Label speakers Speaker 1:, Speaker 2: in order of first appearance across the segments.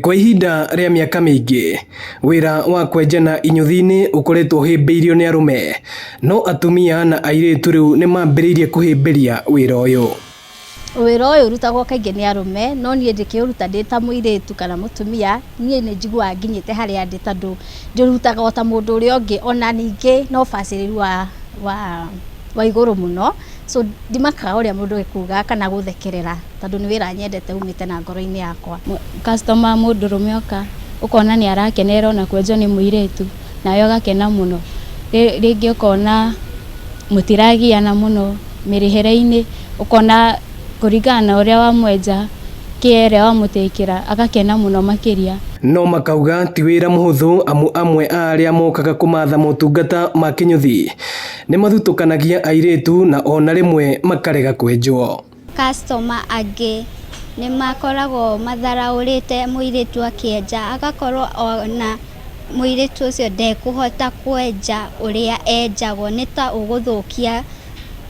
Speaker 1: Kwa ihinda rĩa mĩaka mĩingĩ wĩra wa kwenjana inyuthi-inĩ ũkoretwo hĩmbĩirio nĩ arũme, no atumia na airĩtu rĩu nĩ mambĩrĩirie kũhĩmbĩria wĩra ũyũ.
Speaker 2: Wĩra ũyũ ũrutagwo kaingĩ nĩ arũme, no niĩ ndĩkĩũruta ndĩ ta mũirĩtu kana mũtumia, niĩ nĩ njiguaga nginyĩte harĩa ndĩ tondũ ndĩrutaga o ta mũndũ ũrĩa ũngĩ, ona ningĩ no bacĩrĩru wa igũrũ mũno, so ndimakaga ũrĩa mũndũ ekuga kana gũthekerera tondũ nĩ wĩra nyendete umĩte na ngoro-inĩ yakwa.
Speaker 3: Customer mũndũrũme oka ũkona nĩ arakenera ona kwenjwo nĩ mũirĩtu, nawe ũgakena mũno. Rĩngĩ ũkona mũtiragiana mũno mĩrĩhĩre-inĩ, ũkona kũringana na ũrĩa wamwenja kĩrĩa wamũtĩkĩra agakena mũno makĩria.
Speaker 1: No makauga ti wĩra mũhũthũ amu amwe a arĩa mokaga kũmatha motungata ma kĩnyuthi nĩ mathutũkanagia airĩtu na ona rĩmwe makarega kwenjwo.
Speaker 4: Customer angĩ nĩ makoragwo matharaũrĩte mũirĩtu akĩenja, agakorwo ona mũirĩtu ũcio ndekũhota kwenja ũrĩa enjagwo, nĩ ta ũgũthũkia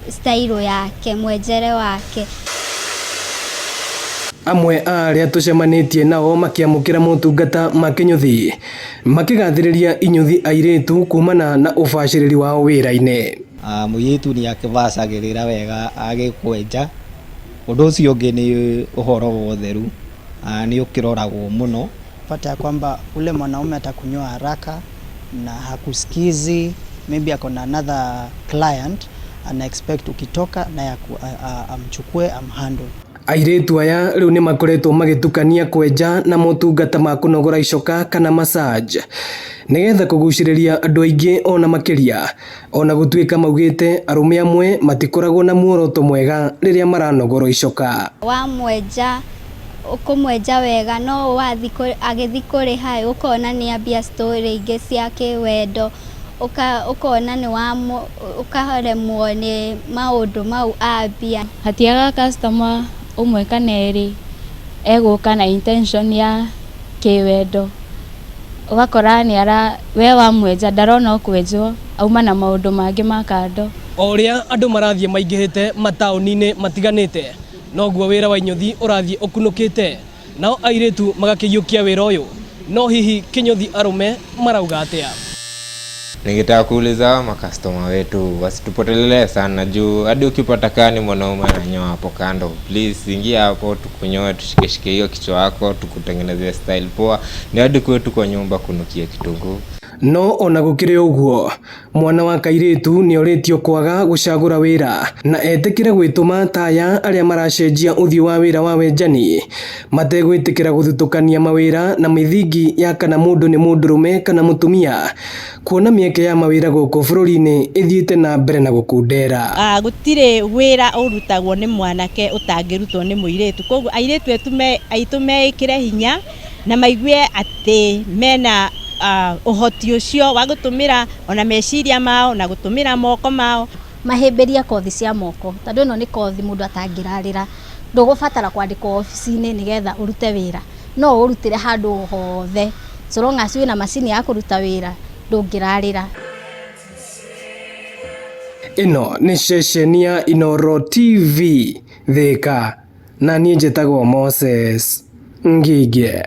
Speaker 4: style yake, mwenjere wake.
Speaker 1: Amwe a arĩa tũcemanĩtie nao makĩamũkĩra motungata ma kĩnyuthi makĩgathĩrĩria inyuthi airĩtu kumana na ũbacĩrĩri wao wĩra-inĩ.
Speaker 5: Mũirĩtu nĩ akĩbacagĩrĩra wega agĩkwenja. Ũndũ ũcio ũngĩ nĩ ũhoro wa ũtheru, nĩ ũkĩroragwo mũno.
Speaker 6: Pata ya kwamba ule mwanaume atakunyoa haraka na hakusikizi, maybe akona another client ana expect ukitoka na amchukue amhandle.
Speaker 1: Airĩtu aya rĩu nĩ makoretwo magĩtukania kwenja na motungata ma kũnogora icoka kana massage nĩgetha kũgucĩrĩria andũ aingĩ ona makĩria, ona gũtuĩka maugĩte arũme amwe matikoragwo na muoroto mwega rĩrĩa maranogora icoka.
Speaker 4: Wamwenja ũkũmwenja wega, no agĩthi kũrĩha ũkona nĩ ambia story ingĩ cia kĩwendo, ũkona nĩ ũkaremwo nĩ maũndũ mau ambia.
Speaker 3: Hatiaga customer ũmwe kana erĩ egũka na intention ya kĩwendo, ũgakora we wamwenja ndarona ũkwenjwo, auma na maũndũ mangĩ ma kando.
Speaker 1: O ũrĩa andũ marathiĩ maingĩhĩte mataũni-inĩ matiganĩte, noguo wĩra wa inyuthi ũrathiĩ ũkunũkĩte, nao airĩtu magakĩiyũkia wĩra ũyũ. No hihi kĩnyuthi arũme marauga atĩa?
Speaker 7: Ningetaka kuuliza makastoma wetu wasitupotelele sana juu hadi ukipata kani mwanaume ananyoa hapo kando, please ingia hapo tukunyoe, tushikeshike hiyo kichwa yako, tukutengenezea style poa, ni hadi kwetu kwa nyumba kunukia kitunguu.
Speaker 1: No ona gũkĩrĩ ũguo, mwana wa kairĩtu nĩ orĩtio kwaga gũcagũra wĩra na etĩkĩre gwĩtũma ta aya arĩa maracenjia ũthiũ wa wĩra wa wenjani mategwĩtĩkĩra gũthutũkania mawĩra na mĩthingi ya kana mũndũ nĩ mũndũrũme kana mũtumia, kuona mĩeke ya mawĩra gũkũ bũrũri-inĩ ĩthiĩte na mbere na gũkundera.
Speaker 8: Gũtirĩ wĩra ũrutagwo nĩ mwanake ũtangĩrutwo nĩ mũirĩtu, koguo airĩtu aitũ meĩkĩre hinya na maigue atĩ mena ũhoti ũcio wa gũtũmĩra ona meciria mao na gũtũmĩra moko mao.
Speaker 2: Mahĩmbĩria kothi cia moko, tondũ ĩno nĩ kothi mũndũ atangĩrarĩra, ndũgũbatara kwandĩkwo ofici-inĩ nĩgetha ũrute wĩra, no ũrutĩre handũ hothe, so long as wĩna macini ya kũruta wĩra ndũngĩrarĩra.
Speaker 1: Ĩno nĩ ceceni ya Inooro TV Thika, na niĩ njĩtagwo Moses Ngige.